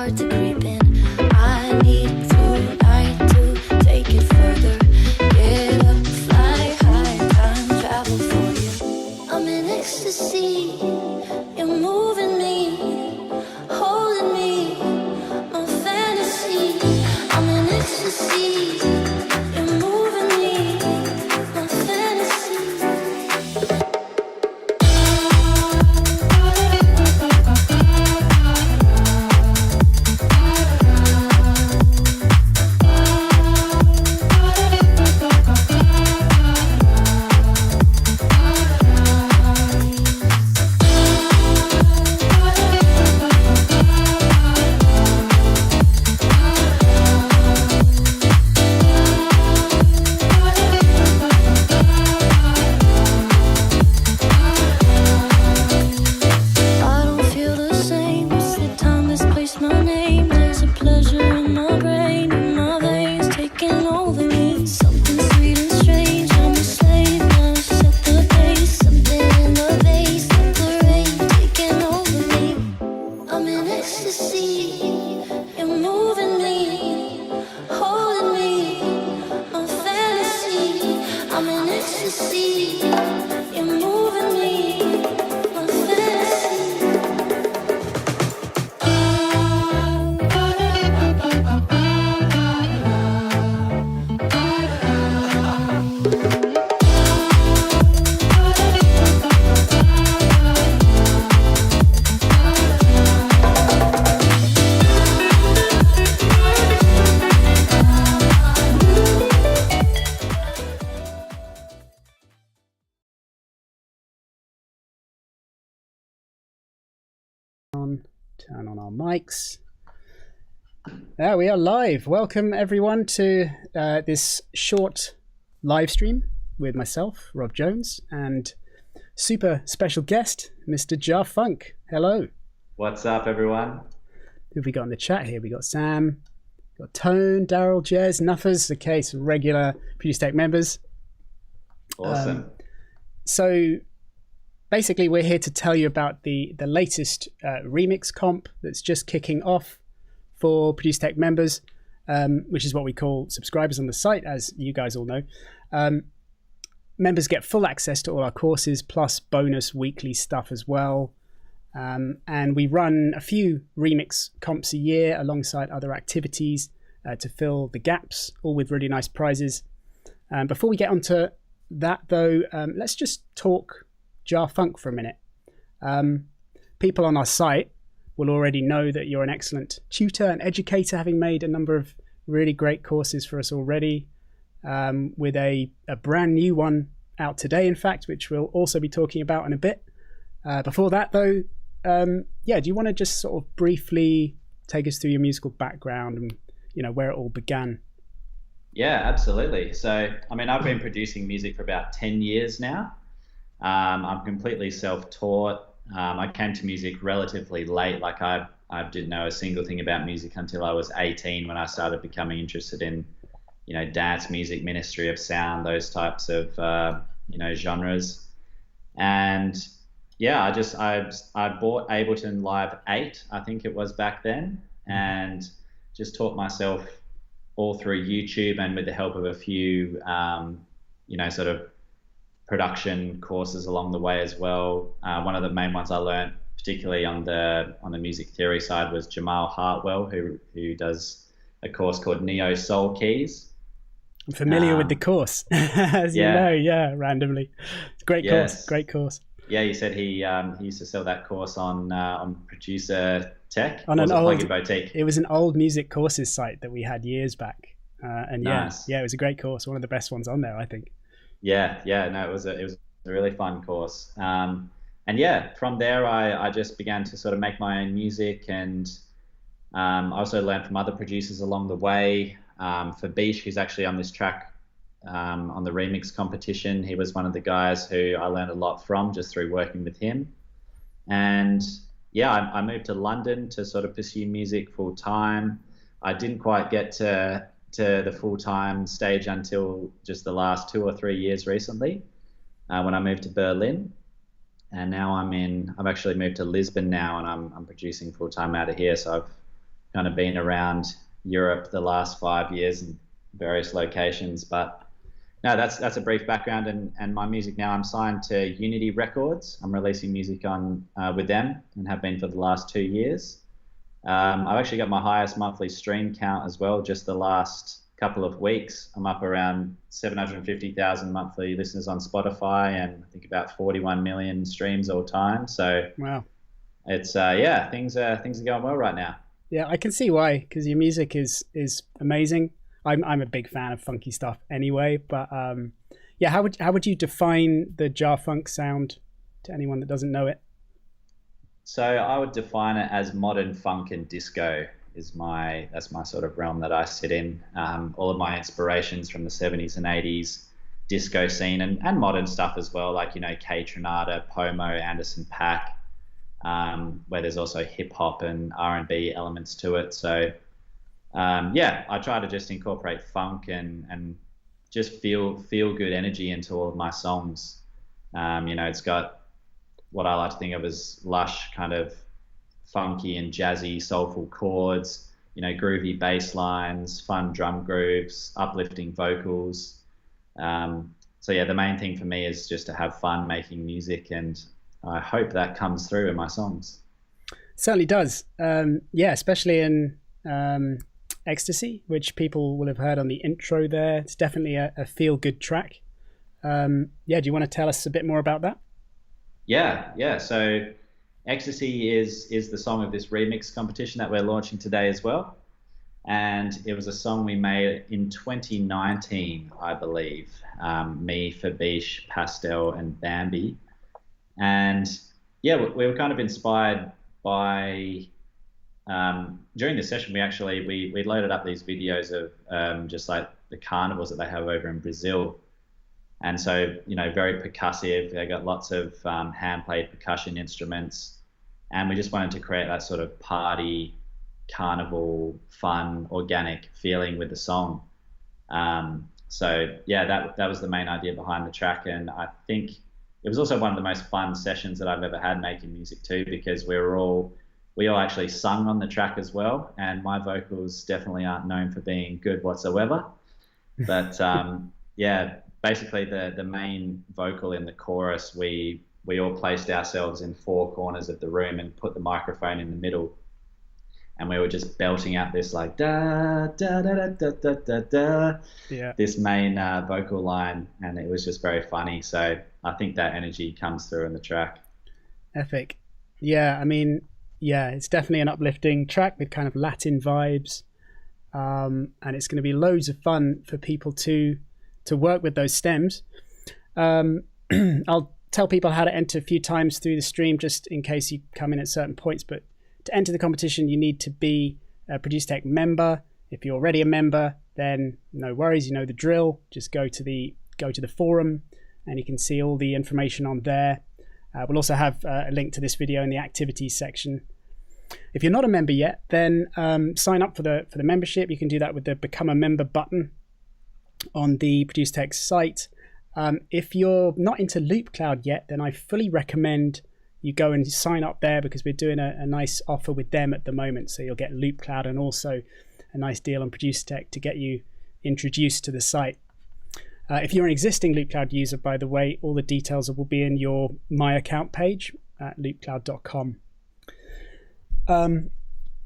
start to creep in. I need through night to take it further. Get up, fly high, time travel for you. I'm in ecstasy, you're moving me, holding me, my fantasy. I'm in ecstasy, you're moving me, my fantasy. Turn on our mics. There we are live. Welcome everyone to this short live stream with myself, Rob Jones, and super special guest, Mr. Jarfunk. Hello. What's up, everyone? Who have we got in the chat here? We got Sam, got Tone, Daryl, Jez, Nuffers. Okay, some regular Producertech members. Awesome. So basically, we're here to tell you about the latest remix comp that's just kicking off for Producertech members, which is what we call subscribers on the site, as you guys all know. Members get full access to all our courses, plus bonus weekly stuff as well. And we run a few remix comps a year alongside other activities to fill the gaps, all with really nice prizes. Before we get onto that, though, let's just talk Jarfunk for a minute. People on our site will already know that you're an excellent tutor and educator, having made a number of really great courses for us already, with a brand new one out today, in fact, which we'll also be talking about in a bit. Before that, though, do you want to just sort of briefly take us through your musical background and where it all began? Yeah, absolutely. So, I mean, I've been producing music for about 10 years now. I'm completely self-taught. I came to music relatively late. Like I didn't know a single thing about music until I was 18, when I started becoming interested in, dance music, ministry of sound, those types of, genres. And yeah, I bought Ableton Live 8, I think it was back then, and just taught myself all through YouTube and with the help of a few, sort of production courses along the way as well. One of the main ones I learned, particularly on the music theory side, was Jamal Hartwell, who does a course called Neo Soul Keys. I'm familiar with the course, as you know, randomly. It's a great course, great course. Yeah, he said he used to sell that course on Producertech. On an old boutique. It was an old music courses site that we had years back, and nice. It was a great course, one of the best ones on there, I think. Yeah, no, it was a really fun course, and yeah, from there I just began to sort of make my own music, and I also learned from other producers along the way. For Beach, who's actually on this track on the remix competition, he was one of the guys who I learned a lot from just through working with him. And yeah, I moved to London to sort of pursue music full time. I didn't quite get to the full-time stage until just the last 2 or 3 years recently, when I moved to Berlin. And now I've actually moved to Lisbon now, and I'm producing full-time out of here. So kind of been around Europe the last 5 years in various locations. But no, that's a brief background. And my music now, I'm signed to Unity Records. I'm releasing music on with them and have been for the last 2 years. I've actually got my highest monthly stream count as well, just the last couple of weeks. I'm up around 750,000 monthly listeners on Spotify, and I think about 41 million streams all time. So wow, it's things are going well right now. Yeah, I can see why, because your music is amazing. I'm a big fan of funky stuff anyway, but yeah, how would you define the Jarfunk sound to anyone that doesn't know it? So I would define it as modern funk and disco that's my sort of realm that I sit in. All of my inspirations from the 70s and 80s disco scene and modern stuff as well, like, you know, K Tronada, Pomo, Anderson .Paak, where there's also hip hop and R&B elements to it. So I try to just incorporate funk and just feel good energy into all of my songs. You know, it's got what I like to think of as lush kind of funky and jazzy soulful chords, you know, groovy bass lines, fun drum grooves, uplifting vocals. So yeah, the main thing for me is just to have fun making music, and I hope that comes through in my songs. Certainly does. Yeah, especially in Ecstasy, which people will have heard on the intro there. It's definitely a feel-good track. Yeah, do you want to tell us a bit more about that? Yeah. So Ecstasy is the song of this remix competition that we're launching today as well. And it was a song we made in 2019, I believe. Me, Fabish, Pastel, and Bambi. And yeah, we were kind of inspired by, during the session, we loaded up these videos of just like the carnivals that they have over in Brazil. And so, you know, very percussive. They got lots of hand-played percussion instruments. And we just wanted to create that sort of party, carnival, fun, organic feeling with the song. So yeah, that was the main idea behind the track. And I think it was also one of the most fun sessions that I've ever had making music too, because we all actually sung on the track as well. And my vocals definitely aren't known for being good whatsoever. But yeah, basically the main vocal in the chorus, we all placed ourselves in four corners of the room and put the microphone in the middle. And we were just belting out this like da da da da da da da, this main vocal line, and it was just very funny. So I think that energy comes through in the track. Epic. Yeah, I mean, yeah, it's definitely an uplifting track with kind of Latin vibes, and it's going to be loads of fun for people to work with those stems. I'll tell people how to enter a few times through the stream, just in case you come in at certain points. But to enter the competition, you need to be a Producertech member. If you're already a member, then no worries, you know the drill. Just go to the forum, and you can see all the information on there. We'll also have a link to this video in the activities section. If you're not a member yet, then sign up for the membership. You can do that with the Become a Member button on the Producertech site. If you're not into LoopCloud yet, then I fully recommend you go and sign up there, because we're doing a nice offer with them at the moment. So you'll get LoopCloud and also a nice deal on Producertech to get you introduced to the site. If you're an existing LoopCloud user, by the way, all the details will be in your My Account page at loopcloud.com.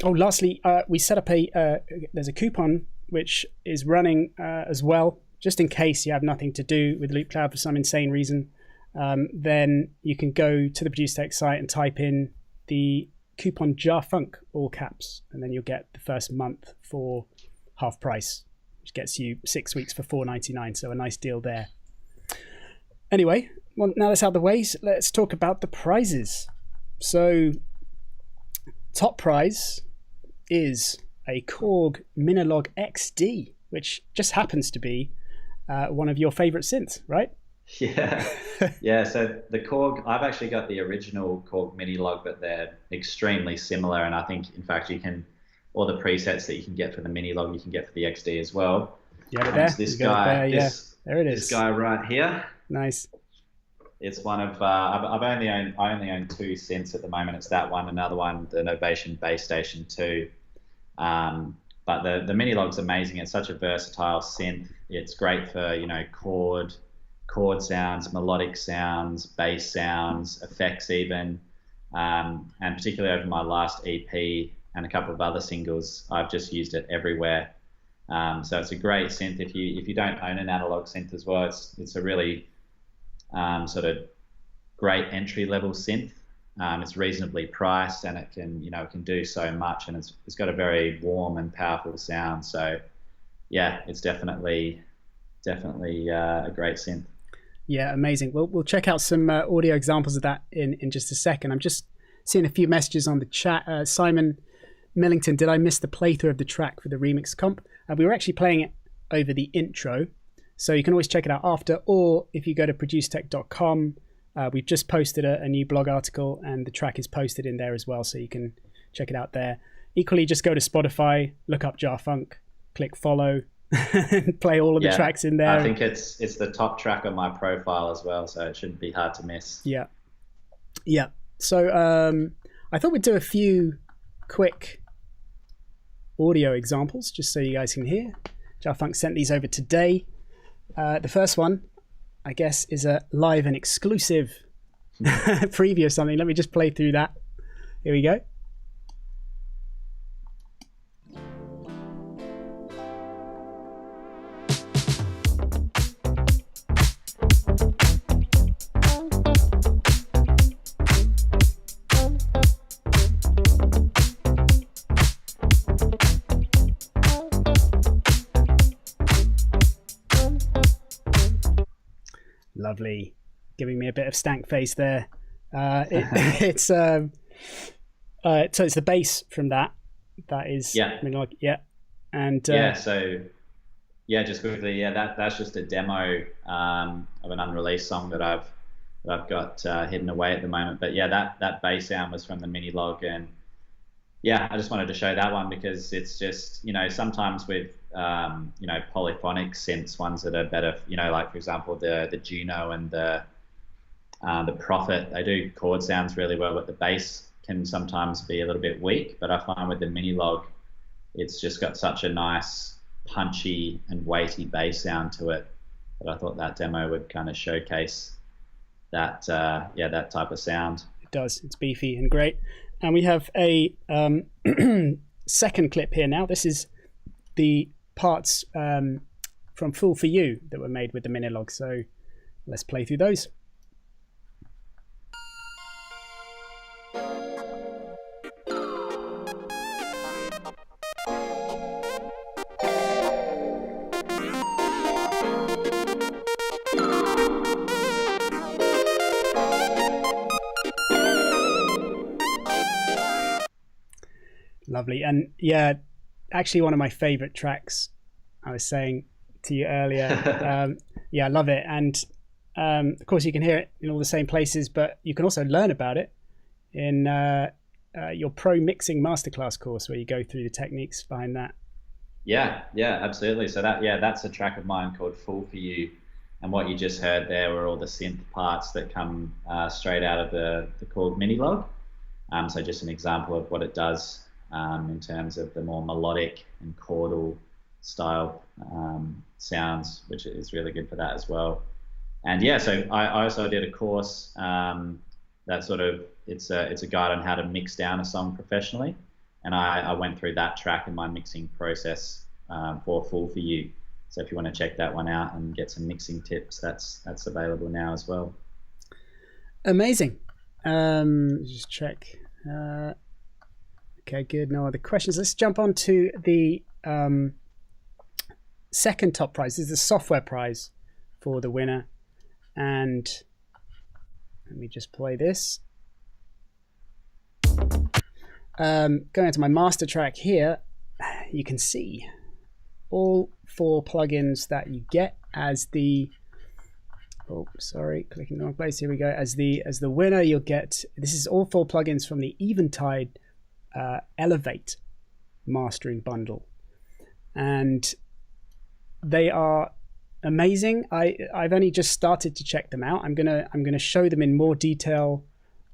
Lastly, we set up there's a coupon which is running as well, just in case you have nothing to do with LoopCloud for some insane reason. Then you can go to the Producertech site and type in the coupon Jarfunk, all caps, and then you'll get the first month for half price, which gets you 6 weeks for $4.99, so a nice deal there. Anyway, well, now that's out of the way, so let's talk about the prizes. So, top prize is a Korg Minilog XD, which just happens to be one of your favorite synths, right? Yeah. So the Korg, I've actually got the original Korg Minilog, but they're extremely similar. And I think, in fact, all the presets that you can get for the Minilog, you can get for the XD as well. Yeah, there. This guy, there it is. This guy right here. Nice. It's one of I only own two synths at the moment. It's that one, another one, the Novation Base Station 2. But the mini log's amazing. It's such a versatile synth. It's great for, you know, chord sounds, melodic sounds, bass sounds, effects even. And particularly over my last EP and a couple of other singles, I've just used it everywhere. So it's a great synth. If you don't own an analog synth as well, it's a really sort of great entry level synth. It's reasonably priced, and it can do so much, and it's got a very warm and powerful sound. So yeah, it's definitely a great synth. Yeah, amazing. We'll check out some audio examples of that in just a second. I'm just seeing a few messages on the chat. Simon Millington, did I miss the playthrough of the track for the remix comp? We were actually playing it over the intro, so you can always check it out after, or if you go to producertech.com, we've just posted a new blog article, and the track is posted in there as well, so you can check it out there. Equally, just go to Spotify, look up Jarfunk, click follow, and play all of the tracks in there. I think it's the top track on my profile as well, so it shouldn't be hard to miss. Yeah. So I thought we'd do a few quick audio examples just so you guys can hear. Jarfunk sent these over today. The first one, I guess, is a live and exclusive preview of something. Let me just play through that. Here we go. Lovely, giving me a bit of stank face there. So it's the bass from that is and just quickly, that's just a demo of an unreleased song that I've got hidden away at the moment. But that bass sound was from the mini log, and I just wanted to show that one because it's just, sometimes with polyphonic synths, ones that are better, like for example the Juno and the Prophet, they do chord sounds really well, but the bass can sometimes be a little bit weak. But I find with the mini log, it's just got such a nice punchy and weighty bass sound to it that I thought that demo would kind of showcase that that type of sound. It does. It's beefy and great. And we have a second clip here now. This is the parts from Fool for You that were made with the Minilog. So let's play through those. Lovely. And actually one of my favorite tracks, I was saying to you earlier. I love it. And of course you can hear it in all the same places, but you can also learn about it in your pro mixing masterclass course, where you go through the techniques behind that. Yeah, absolutely. So that's a track of mine called Fool for You. And what you just heard there were all the synth parts that come straight out of the chord mini log. So just an example of what it does in terms of the more melodic and chordal style sounds, which is really good for that as well. And so I also did a course that sort of, it's a guide on how to mix down a song professionally, and I went through that track in my mixing process for Fool for You. So if you want to check that one out and get some mixing tips, that's available now as well. Amazing. Just check. Okay, good. No other questions. Let's jump on to the second top prize. This is the software prize for the winner. And let me just play this. Going into my master track here, you can see all 4 plugins that you get as the clicking the wrong place. Here we go. As the winner, you'll get, this is all 4 plugins from the Eventide Elevate mastering bundle, and they are amazing. I've only just started to check them out. I'm gonna show them in more detail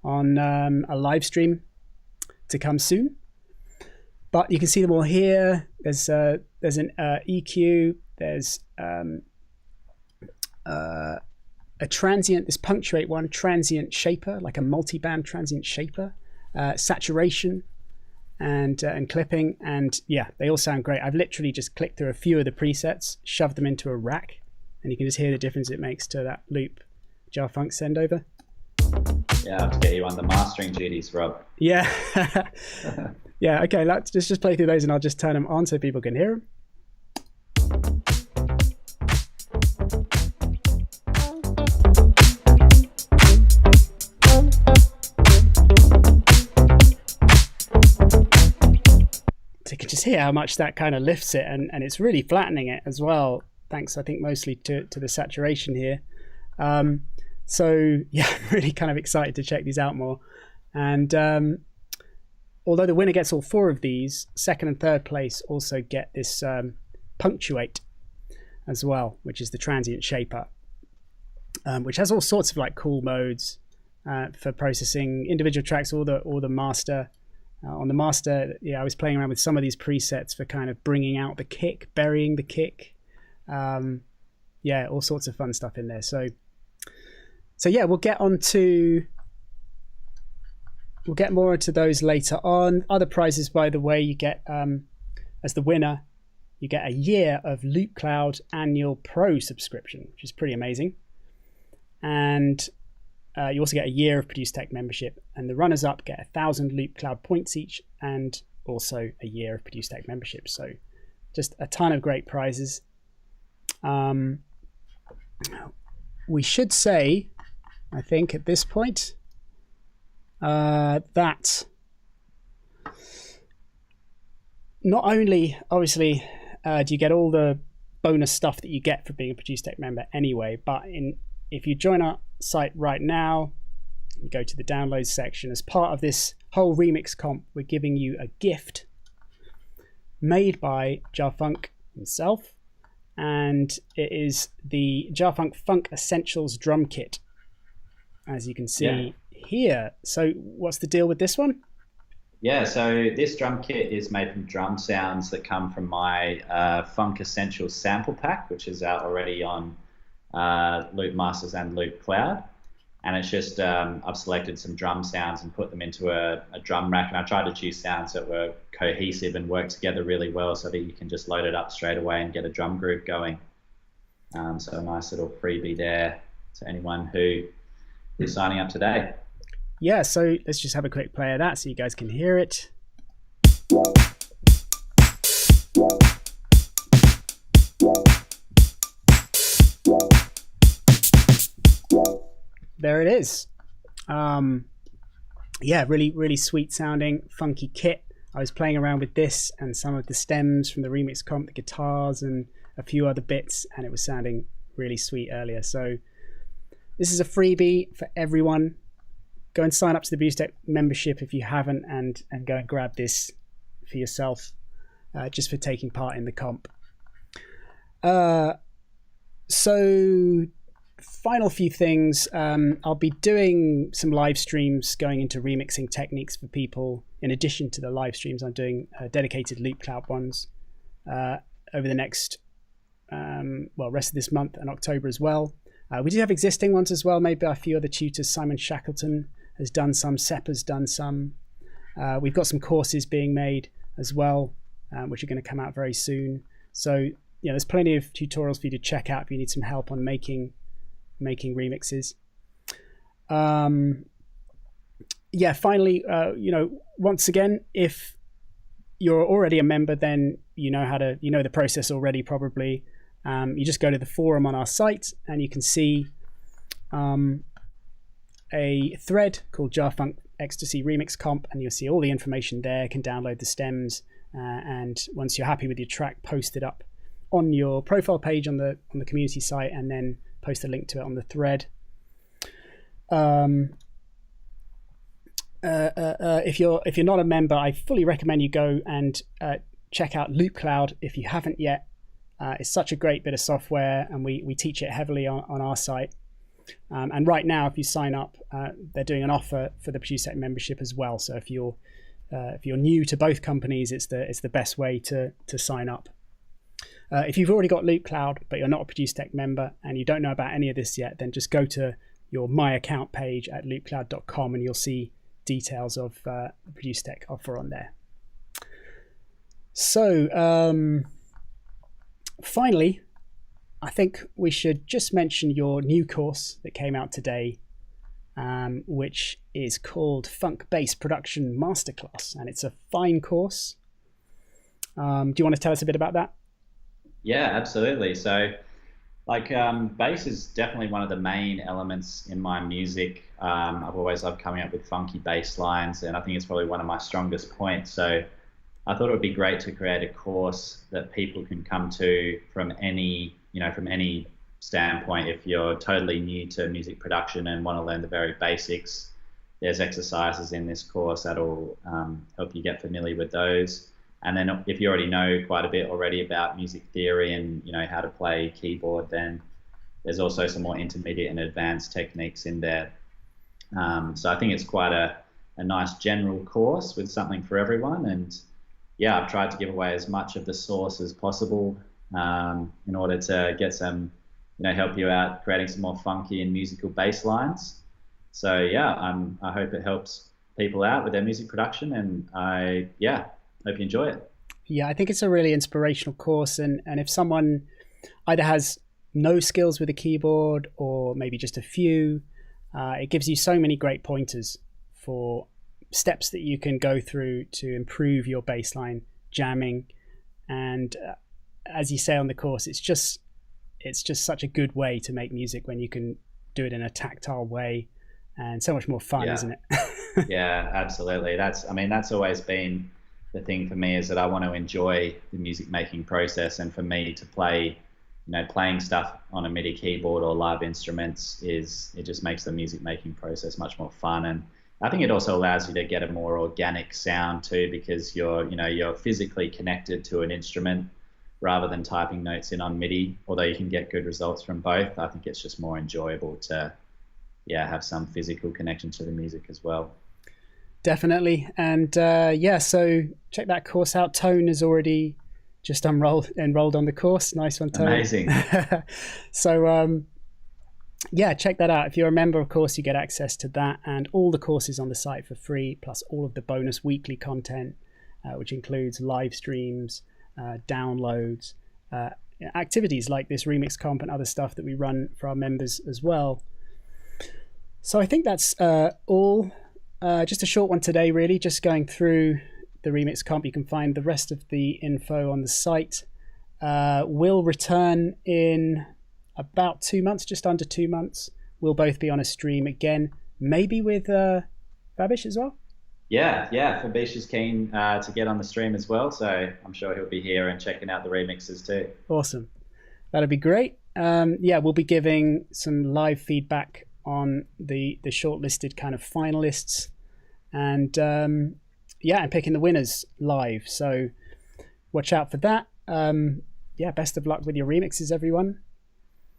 on a live stream to come soon. But you can see them all here. There's an EQ. There's a transient, this punctuate one, transient shaper, like a multi-band transient shaper, saturation, and clipping. And yeah, they all sound great. I've literally just clicked through a few of the presets, shoved them into a rack, and you can just hear the difference it makes to that loop Jarfunk send over. Yeah, I have to get you on the mastering duties, Rob. Yeah. Yeah, okay, let's just play through those and I'll just turn them on so people can hear them. So you can just hear how much that kind of lifts it, and it's really flattening it as well, thanks, I think, mostly to the saturation here. So yeah, I'm really kind of excited to check these out more. And although the winner gets all 4 of these, second and third place also get this punctuate as well, which is the transient shaper, which has all sorts of like cool modes for processing individual tracks, or the master. On the master, yeah, I was playing around with some of these presets for kind of bringing out the kick, burying the kick. Yeah, all sorts of fun stuff in there. So yeah, we'll get more into those later on. Other prizes, by the way, you get as the winner, you get a year of LoopCloud annual pro subscription, which is pretty amazing. And you also get a year of Producertech membership, and the runners-up get 1,000 LoopCloud points each, and also a year of Producertech membership. So just a ton of great prizes. We should say, I think at this point, that not only, obviously, do you get all the bonus stuff that you get for being a Producertech member anyway, but if you join our site right now, you go to the downloads section, as part of this whole remix comp, we're giving you a gift made by Jarfunk himself, and it is the Jarfunk Funk Essentials drum kit, as you can see here. So what's the deal with this one? Yeah, so this drum kit is made from drum sounds that come from my Funk Essentials sample pack, which is out already on Loop Masters and LoopCloud. And it's just, I've selected some drum sounds and put them into a drum rack, and I tried to choose sounds that were cohesive and work together really well so that you can just load it up straight away and get a drum groove going. So a nice little freebie there to anyone who is signing up today. Yeah, so let's just have a quick play of that so you guys can hear it. There it is. Yeah, really sweet sounding, funky kit. I was playing around with this and some of the stems from the remix comp, the guitars and a few other bits, and it was sounding really sweet earlier. So this is a freebie for everyone. Go and sign up to the Producertech membership if you haven't, and go and grab this for yourself, just for taking part in the comp. So final few things. I'll be doing some live streams going into remixing techniques for people. In addition to the live streams, I'm doing dedicated LoopCloud ones over the next, rest of this month and October as well. We do have existing ones as well, made by a few other tutors. Simon Shackleton has done some, Sepp has done some. We've got some courses being made as well, which are going to come out very soon. So yeah, there's plenty of tutorials for you to check out if you need some help on making remixes. Yeah, finally, once again, if you're already a member, then you know the process already probably. You just go to the forum on our site and you can see a thread called Jarfunk Ecstasy Remix Comp, and you'll see all the information there. You can download the stems, and once you're happy with your track, post it up on your profile page on the community site, and then post a link to it on the thread. If you're not a member, I fully recommend you go and check out LoopCloud if you haven't yet. It's such a great bit of software, and we teach it heavily on our site. And right now, if you sign up, they're doing an offer for the Producertech membership as well. So if you're if you're new to both companies, it's the best way to sign up. If you've already got Loop Cloud, but you're not a Producertech member and you don't know about any of this yet, then just go to your My Account page at loopcloud.com and you'll see details of the Producertech offer on there. So finally, I think we should just mention your new course that came out today, which is called Funk Bass Production Masterclass, and it's a fine course. Do you want to tell us a bit about that? Yeah, absolutely. So, like, bass is definitely one of the main elements in my music. I've always loved coming up with funky bass lines, and I think it's probably one of my strongest points. So I thought it would be great to create a course that people can come to from any standpoint. If you're totally new to music production and want to learn the very basics, there's exercises in this course that'll help you get familiar with those. And then if you already know quite a bit already about music theory and how to play keyboard, then there's also some more intermediate and advanced techniques in there. So I think it's quite a nice general course with something for everyone. And yeah, I've tried to give away as much of the source as possible in order to get some, help you out creating some more funky and musical bass lines. So yeah, I hope it helps people out with their music production, and hope you enjoy it. Yeah, I think it's a really inspirational course, and if someone either has no skills with a keyboard or maybe just a few, it gives you so many great pointers for steps that you can go through to improve your bassline jamming. And as you say on the course, it's just such a good way to make music when you can do it in a tactile way, and so much more fun, isn't it? Yeah, absolutely. That's always been the thing for me, is that I want to enjoy the music making process, and for me to play, playing stuff on a MIDI keyboard or live instruments it just makes the music making process much more fun. And I think it also allows you to get a more organic sound too, because you're physically connected to an instrument rather than typing notes in on MIDI. Although you can get good results from both, I think it's just more enjoyable to have some physical connection to the music as well. Definitely. And so check that course out. Tone has already just enrolled on the course. Nice one, Tone. Amazing. So check that out. If you're a member, of course, you get access to that and all the courses on the site for free, plus all of the bonus weekly content, which includes live streams, downloads, activities like this remix comp and other stuff that we run for our members as well. So I think that's all. Just a short one today, really, just going through the remix comp. You can find the rest of the info on the site. We'll return in about 2 months, just under 2 months. We'll both be on a stream again, maybe with Fabish as well. Yeah, Fabish is keen to get on the stream as well, so I'm sure he'll be here and checking out the remixes too. Awesome. That'll be great. We'll be giving some live feedback on the shortlisted kind of finalists, and and picking the winners live. So watch out for that. Best of luck with your remixes, everyone.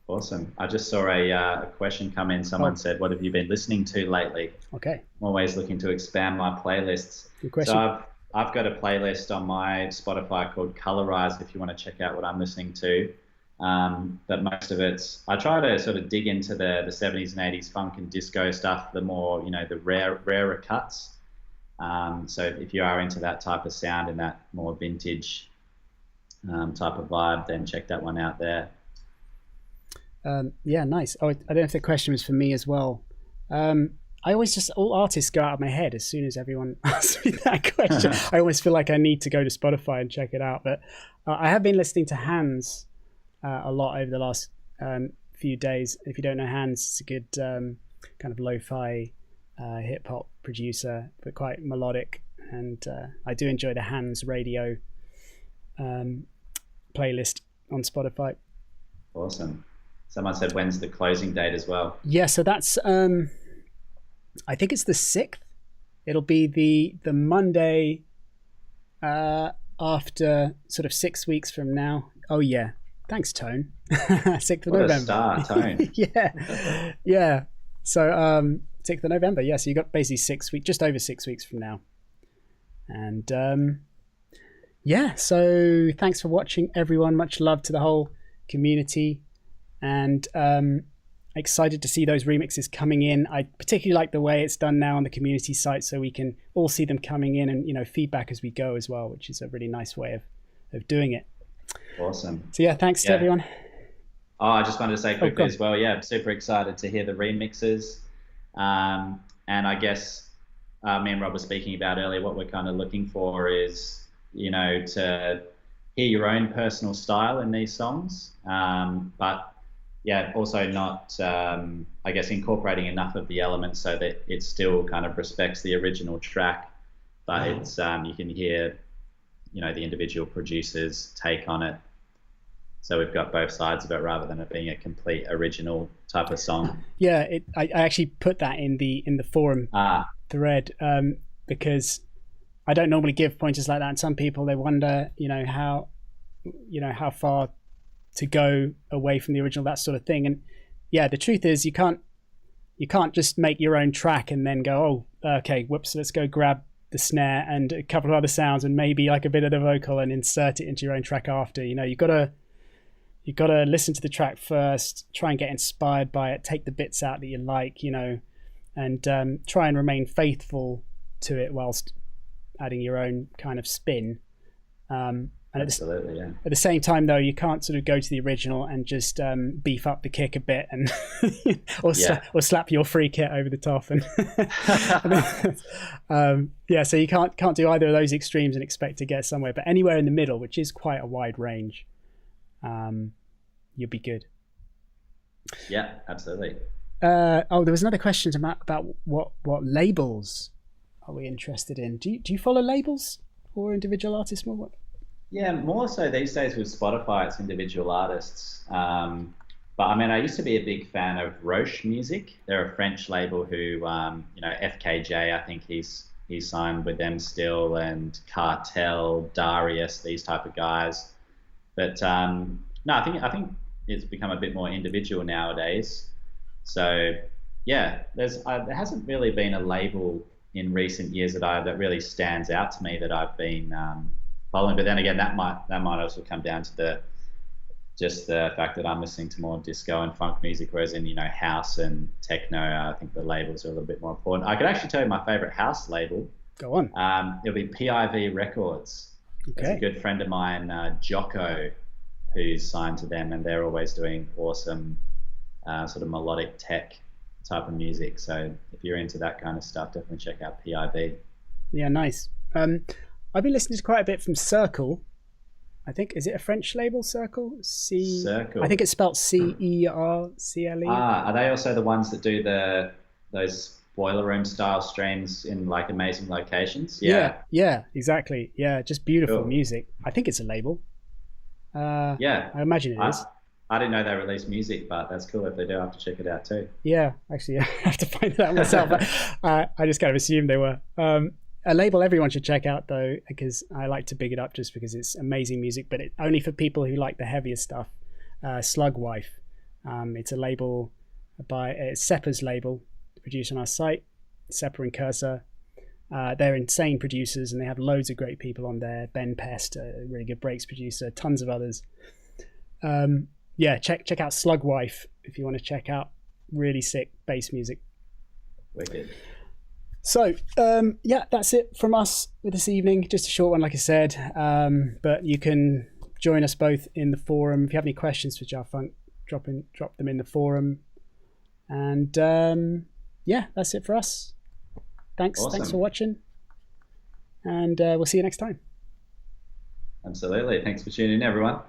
Awesome. I just saw a question come in. Someone said, "What have you been listening to lately?" Okay. I'm always looking to expand my playlists. Good question. So I've got a playlist on my Spotify called Colorize if you want to check out what I'm listening to. But most of I try to sort of dig into the 70s and 80s funk and disco stuff, the more, the rarer cuts. So if you are into that type of sound and that more vintage type of vibe, then check that one out there. Nice. Oh, I don't know if the question was for me as well. I always all artists go out of my head as soon as everyone asks me that question. I always feel like I need to go to Spotify and check it out. But I have been listening to Hans a lot over the last few days. If you don't know Hans, it's a good kind of lo-fi hip hop producer, but quite melodic. And I do enjoy the Hans radio playlist on Spotify. Awesome. Someone said, when's the closing date as well? Yeah, so that's I think it's the 6th. It'll be the Monday after sort of 6 weeks from now. Oh yeah, thanks, Tone. 6th of what November. A star, Tone. yeah. So 6th of November. Yeah, so you got basically 6 weeks, just over 6 weeks from now. And yeah, so thanks for watching, everyone. Much love to the whole community, and excited to see those remixes coming in. I particularly like the way it's done now on the community site, so we can all see them coming in and, you know, feedback as we go as well, which is a really nice way of doing it. Awesome. So yeah, thanks to everyone. Oh, I just wanted to say quickly as well, yeah, I'm super excited to hear the remixes. And I guess me and Rob were speaking about earlier, what we're kind of looking for is, you know, to hear your own personal style in these songs, but yeah, also not, I guess, incorporating enough of the elements so that it still kind of respects the original track, but it's you can hear, you know, the individual producer's take on it. So we've got both sides of it rather than it being a complete original type of song. Yeah, I actually put that in the forum thread because I don't normally give pointers like that, and some people, they wonder, you know, how far to go away from the original, that sort of thing. And yeah, the truth is you can't just make your own track and then go, oh, okay, whoops, let's go grab the snare and a couple of other sounds and maybe like a bit of the vocal and insert it into your own track after. You know, you gotta listen to the track first, try and get inspired by it, take the bits out that you like, you know, and try and remain faithful to it whilst adding your own kind of spin. And absolutely, yeah. At the same time, though, you can't sort of go to the original and just beef up the kick a bit and or slap your free kit over the top. And yeah, so you can't do either of those extremes and expect to get somewhere. But anywhere in the middle, which is quite a wide range, you'll be good. Yeah, absolutely. There was another question about what labels are we interested in? Do you follow labels or individual artists more? Yeah, more so these days with Spotify, it's individual artists. But I mean, I used to be a big fan of Roche Music. They're a French label who, you know, FKJ, I think he's signed with them still, and Cartel, Darius, these type of guys. But no, I think it's become a bit more individual nowadays. So yeah, there hasn't really been a label in recent years that really stands out to me that I've been following. But then again, that might also come down to the fact that I'm listening to more disco and funk music, whereas in, you know, house and techno, I think the labels are a little bit more important. I could actually tell you my favorite house label. Go on. It'll be PIV Records. Okay. There's a good friend of mine, Jocko, who's signed to them, and they're always doing awesome sort of melodic tech type of music. So if you're into that kind of stuff, definitely check out PIV. Yeah, nice. I've been listening to quite a bit from Circle. I think, is it a French label, Circle? Circle. I think it's spelled CERCLE. Are they also the ones that do those boiler room style streams in like amazing locations? Yeah, exactly. Yeah, just beautiful cool. music. I think it's a label. Yeah, I imagine it is. I didn't know they released music, but that's cool. If they do, I have to check it out too. Yeah, actually, I have to find it out myself. I just kind of assumed they were. A label everyone should check out, though, because I like to big it up just because it's amazing music, but only for people who like the heavier stuff. Slugwife. It's a label by Seppa's label, produced on our site, Seppa and Cursor. They're insane producers, and they have loads of great people on there. Ben Pest, a really good breaks producer, tons of others. Yeah, check out Slugwife if you want to check out really sick bass music. Wicked. So, yeah, that's it from us this evening. Just a short one, like I said. But you can join us both in the forum. If you have any questions for Jarfunk, drop them in the forum. And yeah, that's it for us. Thanks for watching. And we'll see you next time. Absolutely. Thanks for tuning in, everyone.